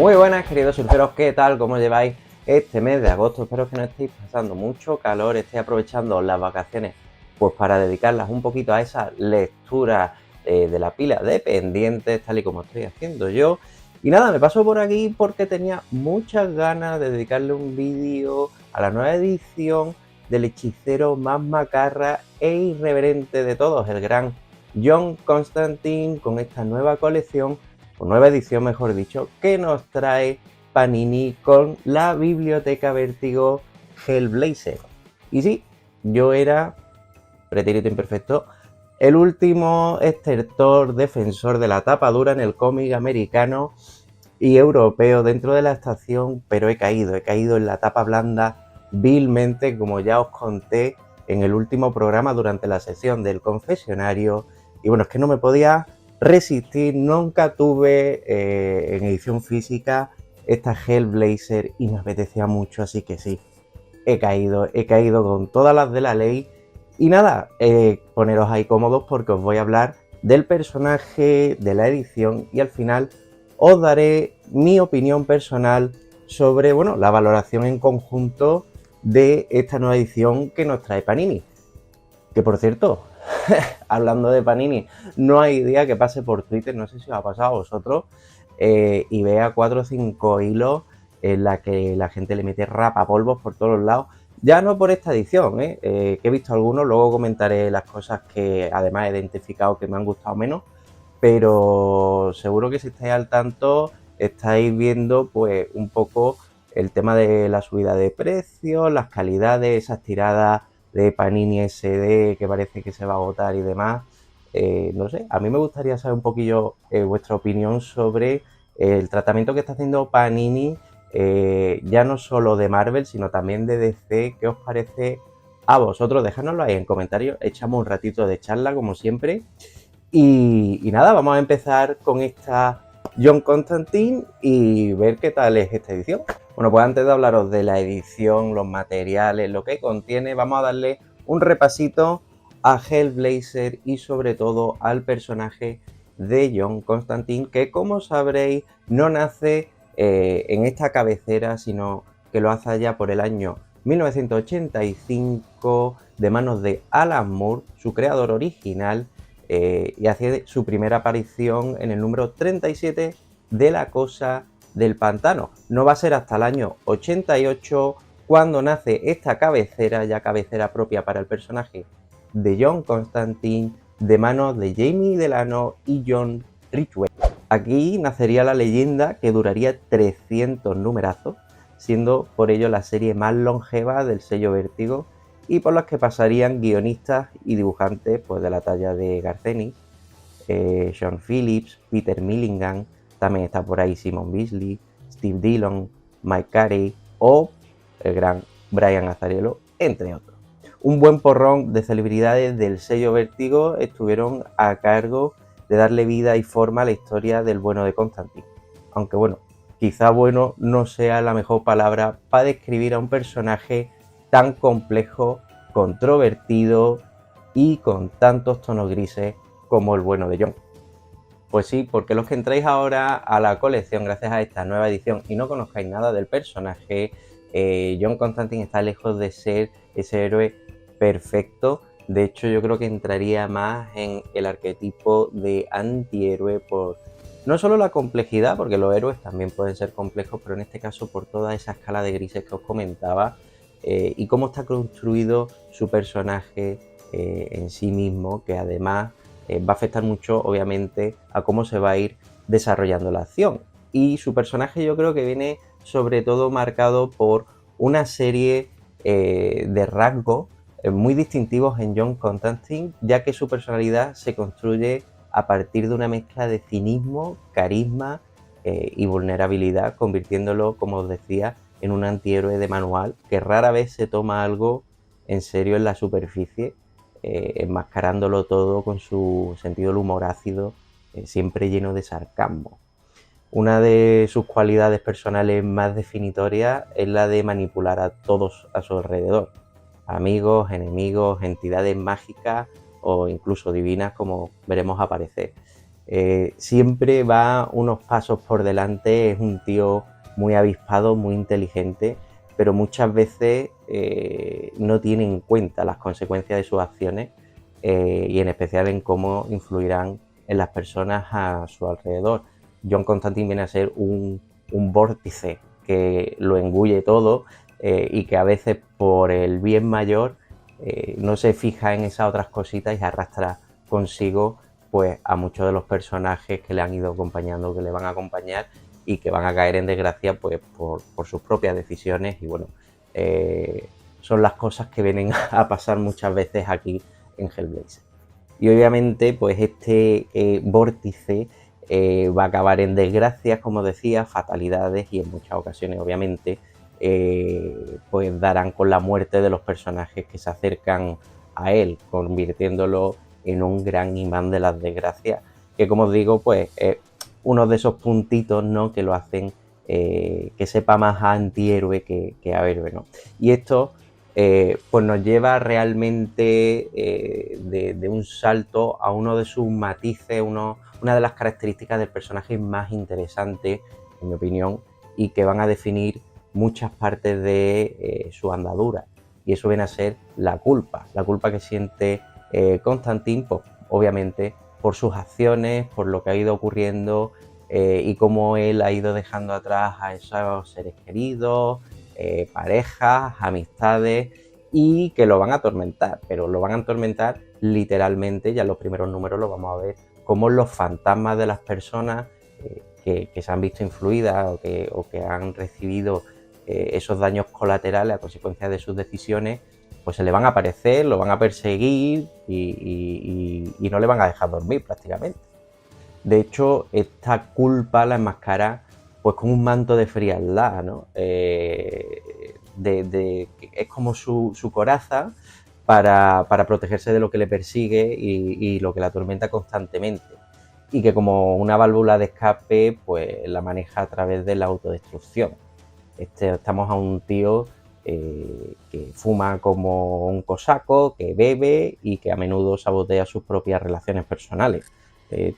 Muy buenas, queridos surferos, ¿qué tal? ¿Cómo lleváis este mes de agosto? Espero que no estéis pasando mucho calor, estéis aprovechando las vacaciones pues para dedicarlas un poquito a esa lectura de la pila de pendientes, tal y como estoy haciendo yo. Y nada, me paso por aquí porque tenía muchas ganas de dedicarle un vídeo a la nueva edición del hechicero más macarra e irreverente de todos, el gran John Constantine, con esta nueva colección, o nueva edición mejor dicho, que nos trae Panini con la Biblioteca Vértigo Hellblazer. Y sí, yo era, pretérito imperfecto, el último estertor defensor de la tapa dura en el cómic americano y europeo dentro de la estación, pero he caído en la tapa blanda vilmente, como ya os conté en el último programa durante la sesión del confesionario. Y bueno, es que no me podía resistir, nunca tuve en edición física esta Hellblazer y me apetecía mucho, así que sí, he caído con todas las de la ley. Y nada, poneros ahí cómodos porque os voy a hablar del personaje, de la edición y al final os daré mi opinión personal sobre, bueno, la valoración en conjunto de esta nueva edición que nos trae Panini. Que por cierto, hablando de Panini, no hay día que pase por Twitter, no sé si os ha pasado a vosotros, y vea 4 o 5 hilos en la que la gente le mete rapapolvos por todos los lados. Ya no por esta edición, que he visto algunos, luego comentaré las cosas que además he identificado que me han gustado menos, pero seguro que si estáis al tanto estáis viendo pues un poco el tema de la subida de precios, las calidades, esas tiradas de Panini SD que parece que se va a agotar y demás. No sé, a mí me gustaría saber un poquillo vuestra opinión sobre el tratamiento que está haciendo Panini, ya no solo de Marvel, sino también de DC. ¿Qué os parece a vosotros? Dejádnoslo ahí en comentarios, echamos un ratito de charla como siempre. Y nada, vamos a empezar con esta John Constantine y ver qué tal es esta edición. Bueno, pues antes de hablaros de la edición, los materiales, lo que contiene, vamos a darle un repasito a Hellblazer y sobre todo al personaje de John Constantine, que como sabréis no nace en esta cabecera, sino que lo hace allá por el año 1985 de manos de Alan Moore, su creador original, y hace su primera aparición en el número 37 de La Cosa del Pantano. No va a ser hasta el año 88 cuando nace esta cabecera, ya cabecera propia para el personaje de John Constantine, de manos de Jamie Delano y John Ridgway. Aquí nacería la leyenda que duraría 300 numerazos, siendo por ello la serie más longeva del sello Vértigo y por las que pasarían guionistas y dibujantes pues, de la talla de Garcenis, Sean Phillips, Peter Milligan, también está por ahí Simon Bisley, Steve Dillon, Mike Carey o el gran Brian Azzarello, entre otros. Un buen porrón de celebridades del sello Vértigo estuvieron a cargo de darle vida y forma a la historia del bueno de Constantine. Aunque bueno, quizá bueno no sea la mejor palabra para describir a un personaje tan complejo, controvertido y con tantos tonos grises como el bueno de John. Pues sí, porque los que entráis ahora a la colección gracias a esta nueva edición y no conozcáis nada del personaje, John Constantine está lejos de ser ese héroe perfecto. De hecho, yo creo que entraría más en el arquetipo de antihéroe por no solo la complejidad, porque los héroes también pueden ser complejos, pero en este caso por toda esa escala de grises que os comentaba, y cómo está construido su personaje en sí mismo, que además va a afectar mucho, obviamente, a cómo se va a ir desarrollando la acción. Y su personaje yo creo que viene sobre todo marcado por una serie de rasgos muy distintivos en John Constantine, ya que su personalidad se construye a partir de una mezcla de cinismo, carisma y vulnerabilidad, convirtiéndolo, como os decía, en un antihéroe de manual que rara vez se toma algo en serio en la superficie, enmascarándolo todo con su sentido del humor ácido, siempre lleno de sarcasmo. Una de sus cualidades personales más definitorias es la de manipular a todos a su alrededor, amigos, enemigos, entidades mágicas o incluso divinas, como veremos aparecer. siempre va unos pasos por delante, es un tío muy avispado, muy inteligente, pero muchas veces no tiene en cuenta las consecuencias de sus acciones y en especial en cómo influirán en las personas a su alrededor. John Constantine viene a ser un vórtice que lo engulle todo y que a veces por el bien mayor no se fija en esas otras cositas y arrastra consigo pues a muchos de los personajes que le han ido acompañando, que le van a acompañar y que van a caer en desgracia pues por sus propias decisiones y bueno, son las cosas que vienen a pasar muchas veces aquí en Hellblazer. Y obviamente pues este vórtice va a acabar en desgracias, como decía, fatalidades y en muchas ocasiones obviamente pues darán con la muerte de los personajes que se acercan a él, convirtiéndolo en un gran imán de las desgracias, que como os digo, pues es uno de esos puntitos, ¿no?, que lo hacen que sepa más a antihéroe que a héroe, ¿no? Y esto pues nos lleva realmente de un salto a uno de sus matices, una de las características del personaje más interesantes, en mi opinión, y que van a definir muchas partes de su andadura. Y eso viene a ser la culpa que siente Constantine, pues obviamente por sus acciones, por lo que ha ido ocurriendo y cómo él ha ido dejando atrás a esos seres queridos, parejas, amistades y que lo van a atormentar, pero lo van a atormentar literalmente. Ya en los primeros números lo vamos a ver como los fantasmas de las personas que se han visto influidas o que han recibido esos daños colaterales a consecuencia de sus decisiones, pues se le van a aparecer, lo van a perseguir y no le van a dejar dormir prácticamente. De hecho, esta culpa la enmascara pues con un manto de frialdad, ¿no? Es como su coraza para protegerse de lo que le persigue y lo que la atormenta constantemente. Y que como una válvula de escape, pues la maneja a través de la autodestrucción. Estamos a un tío que fuma como un cosaco, que bebe y que a menudo sabotea sus propias relaciones personales.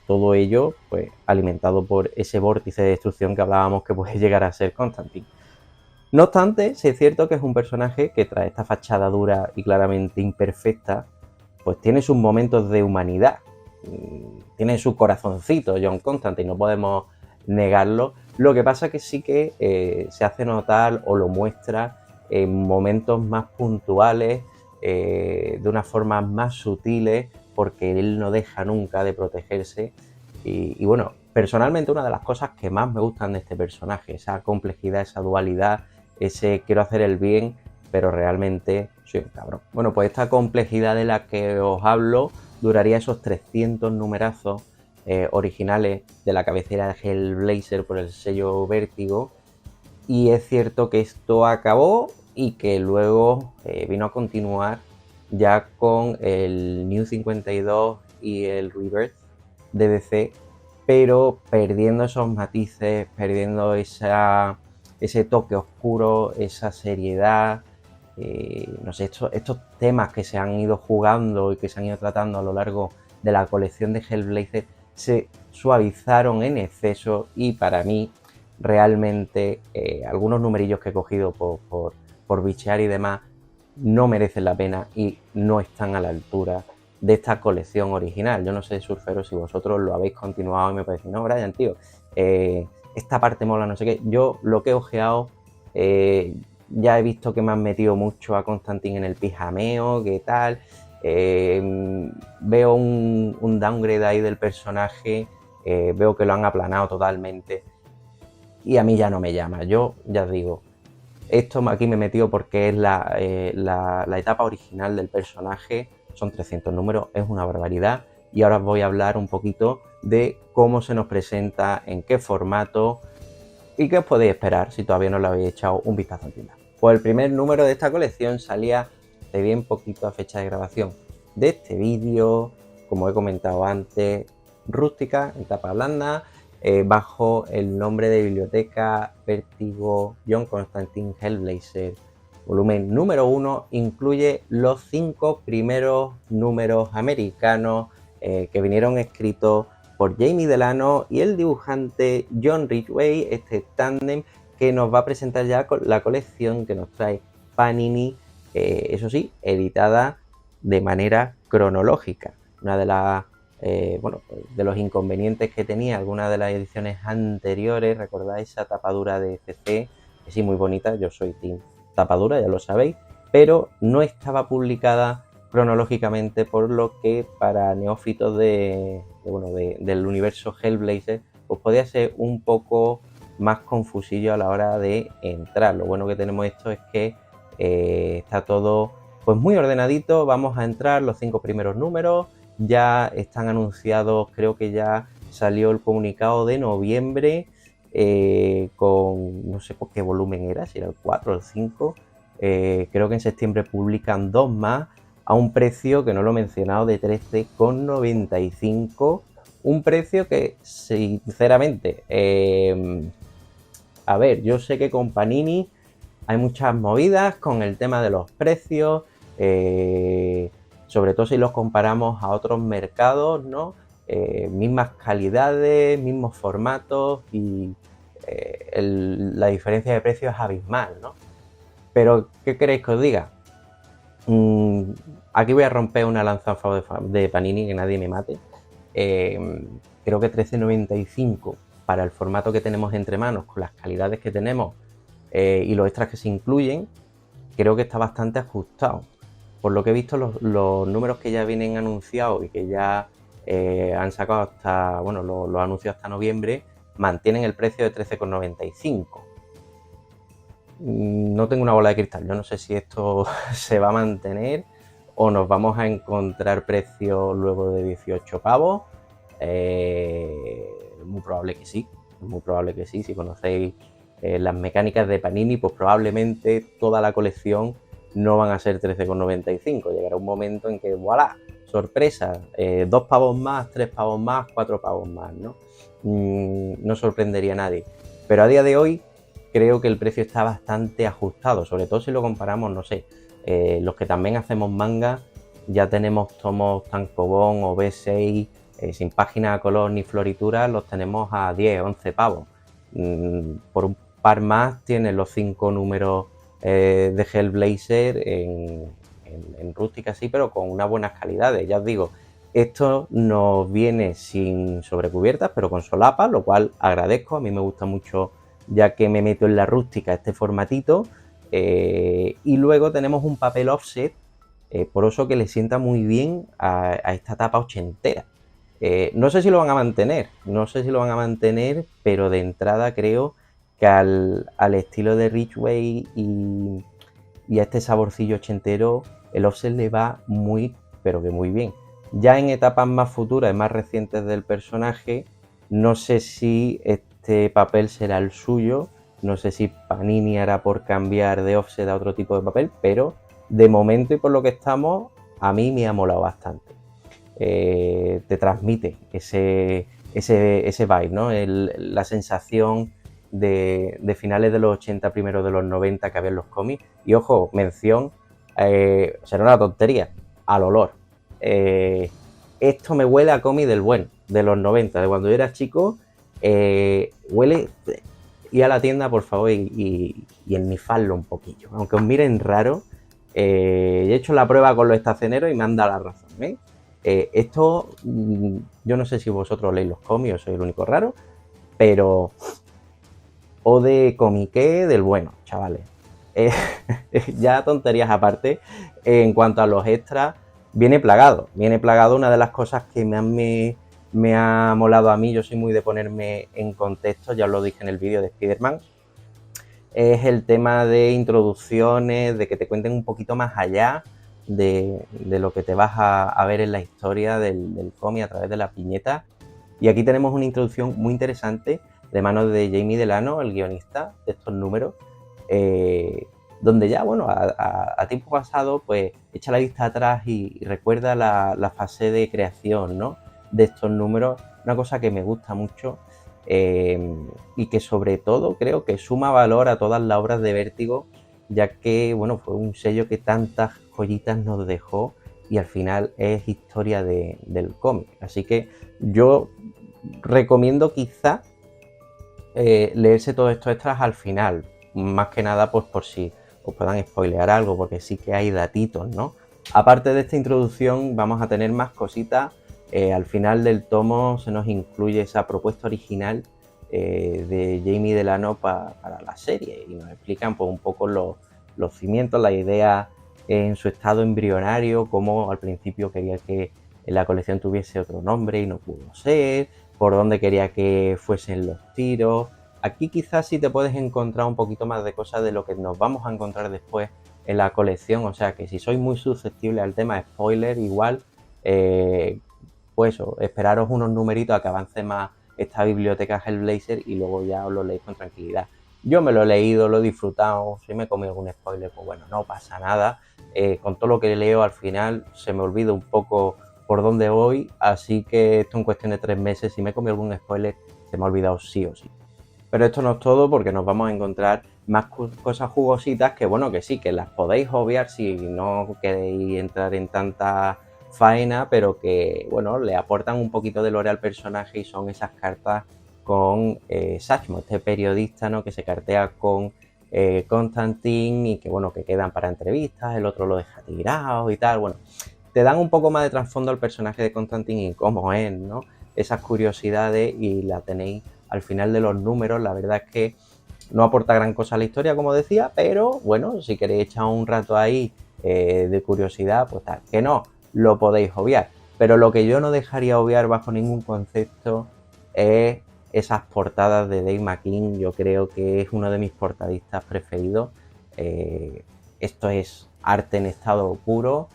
Todo ello pues alimentado por ese vórtice de destrucción que hablábamos que puede llegar a ser Constantine. No obstante, sí es cierto que es un personaje que tras esta fachada dura y claramente imperfecta, pues tiene sus momentos de humanidad, tiene su corazoncito John Constantine, no podemos negarlo. Lo que pasa que sí que se hace notar o lo muestra en momentos más puntuales, de una forma más sutiles, porque él no deja nunca de protegerse. Y bueno, personalmente una de las cosas que más me gustan de este personaje, esa complejidad, esa dualidad, ese quiero hacer el bien, pero realmente soy un cabrón. Bueno, pues esta complejidad de la que os hablo duraría esos 300 numerazos originales de la cabecera de Hellblazer por el sello Vértigo. Y es cierto que esto acabó y que luego vino a continuar ya con el New 52 y el Rebirth de DC, pero perdiendo esos matices, perdiendo ese toque oscuro, esa seriedad, no sé, estos temas que se han ido jugando y que se han ido tratando a lo largo de la colección de Hellblazer se suavizaron en exceso y para mí realmente algunos numerillos que he cogido por bichear y demás no merecen la pena y no están a la altura de esta colección original. Yo no sé, surferos, si vosotros lo habéis continuado y me podéis decir, no, Brian, tío, esta parte mola, no sé qué. Yo lo que he ojeado, ya he visto que me han metido mucho a Constantine en el pijameo, qué tal. Veo un downgrade ahí del personaje, veo que lo han aplanado totalmente y a mí ya no me llama. Yo ya os digo, esto aquí me he metido porque es la etapa original del personaje, son 300 números, es una barbaridad. Y ahora os voy a hablar un poquito de cómo se nos presenta, en qué formato y qué os podéis esperar si todavía no le habéis echado un vistazo en tienda. Pues el primer número de esta colección salía de bien poquito a fecha de grabación de este vídeo, como he comentado antes, rústica, en tapa blanda, bajo el nombre de Biblioteca Vértigo John Constantine Hellblazer. Volumen número 1 incluye los 5 primeros números americanos que vinieron escritos por Jamie Delano y el dibujante John Ridgway, este tándem que nos va a presentar ya la colección que nos trae Panini, eso sí, editada de manera cronológica. Una de las de los inconvenientes que tenía algunas de las ediciones anteriores, ¿recordáis esa tapadura de CC? Que sí, muy bonita, yo soy team tapadura, ya lo sabéis, pero no estaba publicada cronológicamente, por lo que para neófitos del universo Hellblazer pues podía ser un poco más confusillo a la hora de entrar. Lo bueno que tenemos esto es que está todo pues muy ordenadito. Vamos a entrar los 5 primeros números, ya están anunciados, creo que ya salió el comunicado de noviembre con no sé por qué volumen era, si era el 4 o el 5. Creo que en septiembre publican 2 más a un precio que no lo he mencionado, de 13,95. Un precio que sinceramente, a ver, yo sé que con Panini hay muchas movidas con el tema de los precios, sobre todo si los comparamos a otros mercados, ¿no? Mismas calidades, mismos formatos y la diferencia de precios es abismal, ¿no? Pero, ¿qué queréis que os diga? Aquí voy a romper una lanza a favor de Panini, que nadie me mate. Creo que 13,95 para el formato que tenemos entre manos, con las calidades que tenemos y los extras que se incluyen, creo que está bastante ajustado. Por lo que he visto, los números que ya vienen anunciados y que ya han sacado hasta, bueno, los anuncios hasta noviembre, mantienen el precio de 13,95. No tengo una bola de cristal, yo no sé si esto se va a mantener o nos vamos a encontrar precios luego de 18 pavos. Muy probable que sí, muy probable que sí. Si conocéis las mecánicas de Panini, pues probablemente toda la colección no van a ser 13,95. Llegará un momento en que, voilà, sorpresa, 2 pavos más, 3 pavos más, 4 pavos más, ¿no? No sorprendería a nadie. Pero a día de hoy creo que el precio está bastante ajustado, sobre todo si lo comparamos, no sé, los que también hacemos manga, ya tenemos tomos tankobon o B6 sin página a color ni floritura, los tenemos a 10, 11 pavos. Por un par más tienes los 5 números de Hellblazer en rústica, sí, pero con unas buenas calidades. Ya os digo, esto nos viene sin sobrecubiertas, pero con solapa, lo cual agradezco. A mí me gusta mucho, ya que me meto en la rústica, este formatito. Y luego tenemos un papel offset poroso que le sienta muy bien a esta tapa ochentera. No sé si lo van a mantener, pero de entrada creo que al estilo de Ridgway y a este saborcillo ochentero, el offset le va muy, pero que muy bien. Ya en etapas más futuras y más recientes del personaje, no sé si este papel será el suyo, no sé si Panini hará por cambiar de offset a otro tipo de papel, pero de momento y por lo que estamos, a mí me ha molado bastante. Te transmite ese vibe, ¿no? La sensación de finales de los 80, primeros de los 90 que había en los cómics. Y ojo, mención, será una tontería, al olor. Esto me huele a cómic del bueno, de los 90, de cuando yo era chico. Huele, y a la tienda, por favor, y ennifarlo un poquillo. Aunque os miren raro, he hecho la prueba con los estacioneros y me han dado la razón, ¿eh? Esto, yo no sé si vosotros leéis los cómics o soy el único raro, pero o de comiqué del bueno, chavales. Ya tonterías aparte, en cuanto a los extras, viene plagado. Una de las cosas que me ha molado a mí, yo soy muy de ponerme en contexto, ya os lo dije en el vídeo de Spider-Man, es el tema de introducciones, de que te cuenten un poquito más allá de lo que te vas a ver en la historia del cómic a través de las viñetas. Y aquí tenemos una introducción muy interesante de manos de Jamie Delano, el guionista de estos números, donde ya, bueno, a tiempo pasado, pues echa la vista atrás y recuerda la fase de creación, ¿no?, de estos números, una cosa que me gusta mucho y que sobre todo creo que suma valor a todas las obras de Vértigo, ya que, bueno, fue un sello que tantas joyitas nos dejó y al final es historia del cómic. Así que yo recomiendo quizá leerse todos estos extras al final, más que nada pues por si os puedan spoilear algo, porque sí que hay datitos, ¿no? Aparte de esta introducción vamos a tener más cositas. Al final del tomo se nos incluye esa propuesta original de Jamie Delano para la serie y nos explican pues un poco los cimientos, la idea en su estado embrionario, cómo al principio quería que la colección tuviese otro nombre y no pudo ser, por dónde quería que fuesen los tiros. Aquí quizás sí te puedes encontrar un poquito más de cosas de lo que nos vamos a encontrar después en la colección, o sea que si sois muy susceptible al tema de spoiler, igual, pues esperaros unos numeritos a que avance más esta biblioteca Hellblazer y luego ya os lo leéis con tranquilidad. Yo me lo he leído, lo he disfrutado, si me he comido algún spoiler, pues bueno, no pasa nada. Con todo lo que leo al final se me olvida un poco por dónde voy, así que esto en cuestión de 3 meses, si me he comido algún spoiler, se me ha olvidado sí o sí. Pero esto no es todo, porque nos vamos a encontrar más cosas jugositas que, bueno, que sí, que las podéis obviar si no queréis entrar en tanta faena, pero que, bueno, le aportan un poquito de lore al personaje y son esas cartas con Sachmo, este periodista, ¿no?, que se cartea con Constantine y que, bueno, que quedan para entrevistas, el otro lo deja tirado y tal, bueno, te dan un poco más de trasfondo al personaje de Constantine y cómo es, ¿no?, esas curiosidades, y la tenéis al final de los números. La verdad es que no aporta gran cosa a la historia, como decía, pero bueno, si queréis echar un rato ahí de curiosidad, pues tal, que no, lo podéis obviar. Pero lo que yo no dejaría obviar bajo ningún concepto es esas portadas de Dave McKean. Yo creo que es uno de mis portadistas preferidos. Esto es arte en estado puro.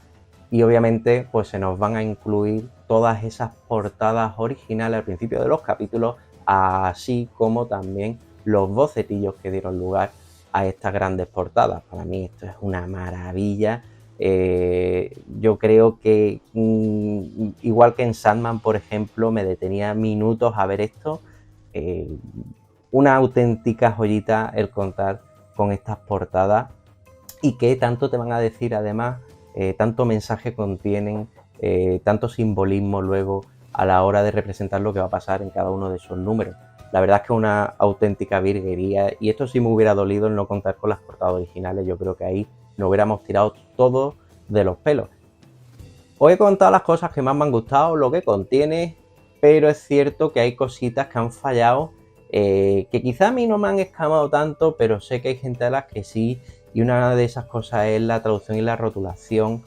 Y obviamente pues se nos van a incluir todas esas portadas originales al principio de los capítulos, así como también los bocetillos que dieron lugar a estas grandes portadas. Para mí esto es una maravilla. Yo creo que igual que en Sandman, por ejemplo, me detenía minutos a ver esto. Una auténtica joyita el contar con estas portadas, y que tanto te van a decir además, tanto mensaje contienen, tanto simbolismo luego a la hora de representar lo que va a pasar en cada uno de esos números. La verdad es que es una auténtica virguería, y esto sí me hubiera dolido el no contar con las portadas originales. Yo creo que ahí nos hubiéramos tirado todos de los pelos. Os he contado las cosas que más me han gustado, lo que contiene, pero es cierto que hay cositas que han fallado, que quizá a mí no me han escamado tanto, pero sé que hay gente a las que sí, y una de esas cosas es la traducción y la rotulación,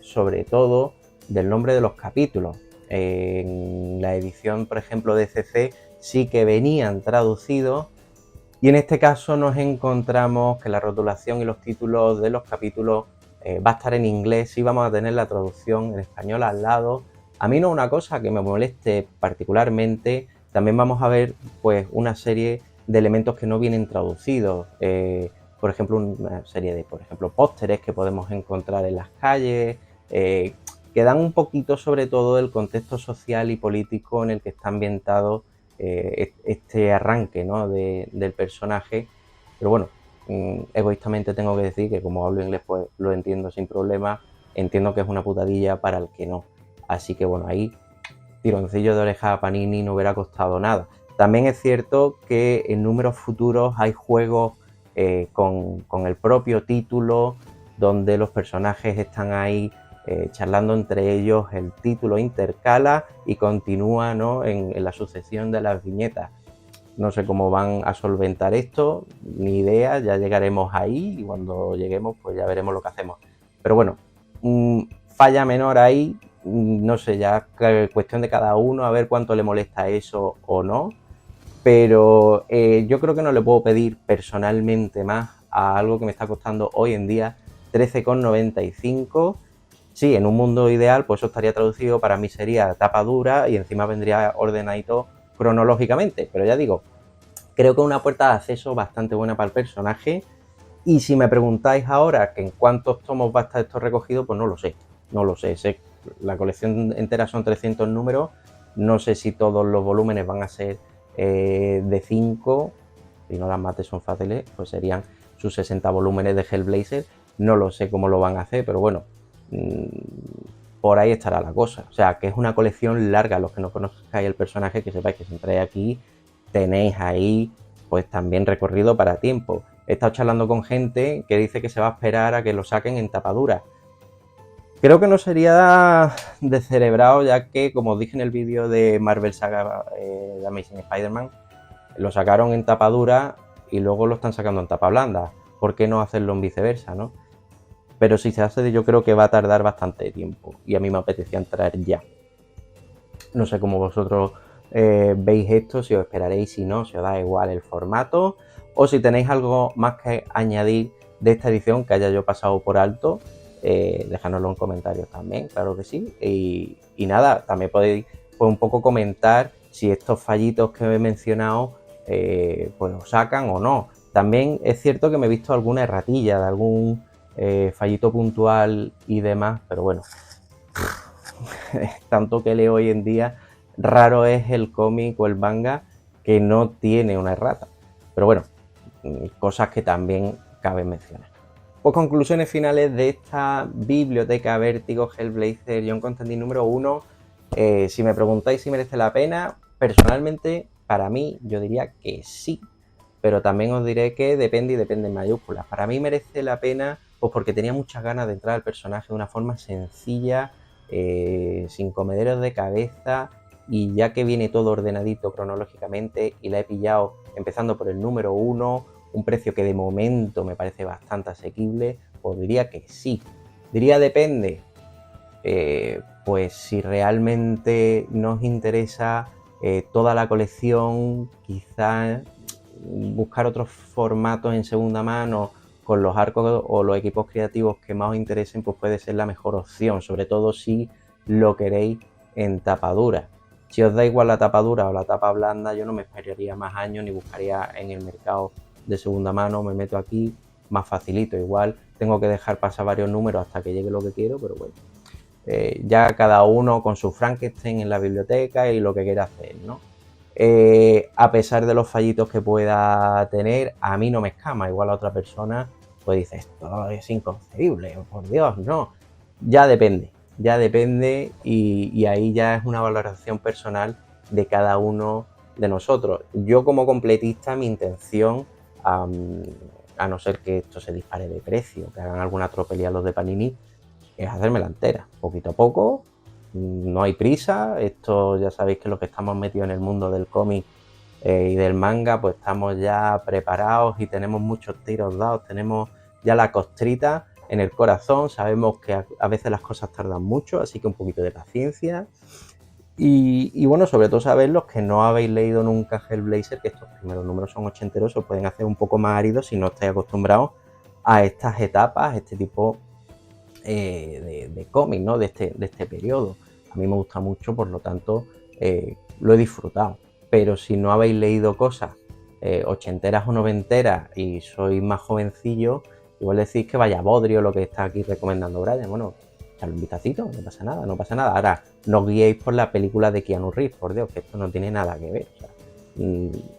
sobre todo del nombre de los capítulos. En la edición, por ejemplo, de CC sí que venían traducidos, y en este caso nos encontramos que la rotulación y los títulos de los capítulos va a estar en inglés, y vamos a tener la traducción en español al lado. A mí no es una cosa que me moleste particularmente. También vamos a ver pues una serie de elementos que no vienen traducidos. Por ejemplo, una serie de, por ejemplo, pósteres que podemos encontrar en las calles, que dan un poquito sobre todo el contexto social y político en el que está ambientado este arranque, ¿no?, del personaje. Pero bueno, egoístamente tengo que decir que como hablo inglés pues lo entiendo sin problema. Entiendo que es una putadilla para el que no. Así que bueno, ahí tironcillo de oreja a Panini no hubiera costado nada. También es cierto que en números futuros hay juegos con el propio título, donde los personajes están ahí charlando entre ellos, el título intercala y continúa, ¿no?, en la sucesión de las viñetas. No sé cómo van a solventar esto, ni idea, ya llegaremos ahí, y cuando lleguemos pues ya veremos lo que hacemos. Pero bueno, falla menor ahí, no sé, ya cuestión de cada uno, a ver cuánto le molesta eso o no. Pero yo creo que no le puedo pedir personalmente más a algo que me está costando hoy en día 13,95. Sí, en un mundo ideal pues eso estaría traducido, para mí sería tapa dura y encima vendría ordenadito cronológicamente, pero ya digo, creo que es una puerta de acceso bastante buena para el personaje. Y si me preguntáis ahora que en cuántos tomos va a estar esto recogido, pues no lo sé, no lo sé. Sé que la colección entera son 300 números, no sé si todos los volúmenes van a ser de 5, si no las mates son fáciles, pues serían sus 60 volúmenes de Hellblazer. No lo sé cómo lo van a hacer, pero bueno, por ahí estará la cosa. O sea, que es una colección larga. Los que no conozcáis el personaje, que sepáis que si entráis aquí tenéis ahí pues también recorrido para tiempo. He estado charlando con gente que dice que se va a esperar a que lo saquen en tapadura. Creo que no sería descerebrado, ya que, como os dije en el vídeo de Marvel Saga de Amazing Spider-Man, lo sacaron en tapa dura y luego lo están sacando en tapa blanda. ¿Por qué no hacerlo en viceversa, no? Pero si se hace, yo creo que va a tardar bastante tiempo y a mí me apetecía entrar ya. No sé cómo vosotros veis esto, si os esperaréis, si no, si os da igual el formato, o si tenéis algo más que añadir de esta edición que haya yo pasado por alto, dejárnoslo en comentarios también, claro que sí. Y nada, también podéis pues, un poco comentar si estos fallitos que he mencionado pues os sacan o no. También es cierto que me he visto alguna erratilla de algún fallito puntual y demás, pero bueno, tanto que leo hoy en día, raro es el cómic o el manga que no tiene una errata. Pero bueno, cosas que también cabe mencionar. Pues conclusiones finales de esta biblioteca Vértigo Hellblazer John Constantine número 1. Si me preguntáis si merece la pena, personalmente, para mí, yo diría que sí. Pero también os diré que depende y depende en mayúsculas. Para mí merece la pena, pues porque tenía muchas ganas de entrar al personaje de una forma sencilla, sin comederos de cabeza, y ya que viene todo ordenadito cronológicamente y la he pillado empezando por el número 1, un precio que de momento me parece bastante asequible, pues diría que sí. Diría depende, pues si realmente nos interesa toda la colección, quizás buscar otros formatos en segunda mano con los arcos o los equipos creativos que más os interesen, pues puede ser la mejor opción, sobre todo si lo queréis en tapadura. Si os da igual la tapadura o la tapa blanda, yo no me esperaría más años ni buscaría en el mercado de segunda mano, me meto aquí más facilito. Igual tengo que dejar pasar varios números hasta que llegue lo que quiero, pero bueno, ya cada uno con su Frankenstein en la biblioteca y lo que quiera hacer, ¿no? A pesar de los fallitos que pueda tener, a mí no me escama. Igual a otra persona pues dice, esto es inconcebible, por Dios, no. Ya depende y ahí ya es una valoración personal de cada uno de nosotros. Yo como completista, mi intención, a no ser que esto se dispare de precio, que hagan alguna tropelía los de Panini, es hacérmela entera, poquito a poco. No hay prisa, esto ya sabéis que los que estamos metidos en el mundo del cómic y del manga, pues estamos ya preparados y tenemos muchos tiros dados, tenemos ya la costrita en el corazón, sabemos que a veces las cosas tardan mucho, así que un poquito de paciencia. Y bueno, sobre todo saber los que no habéis leído nunca Hellblazer, que estos primeros números son ochenteros, se pueden hacer un poco más áridos si no estáis acostumbrados a estas etapas, este tipo de cómic, ¿no? De este periodo. A mí me gusta mucho, por lo tanto, lo he disfrutado. Pero si no habéis leído cosas ochenteras o noventeras y sois más jovencillos, igual decís que vaya bodrio lo que está aquí recomendando Brian. Bueno, echarle un vistacito, no pasa nada, no pasa nada. Ahora, no os guiéis por la película de Keanu Reeves, por Dios, que esto no tiene nada que ver. O sea,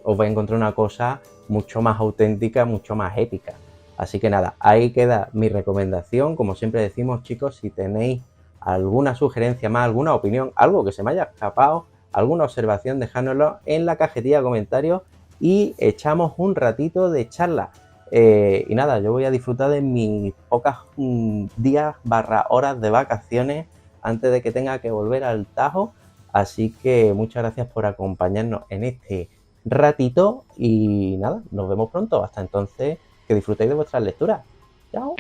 os vais a encontrar una cosa mucho más auténtica, mucho más épica. Así que nada, ahí queda mi recomendación. Como siempre decimos, chicos, si tenéis alguna sugerencia más, alguna opinión, algo que se me haya escapado, alguna observación, dejádnoslo en la cajetilla de comentarios y echamos un ratito de charla. Y nada, yo voy a disfrutar de mis pocas días / horas de vacaciones antes de que tenga que volver al Tajo. Así que muchas gracias por acompañarnos en este ratito y nada, nos vemos pronto. Hasta entonces, que disfrutéis de vuestras lecturas. ¡Chao!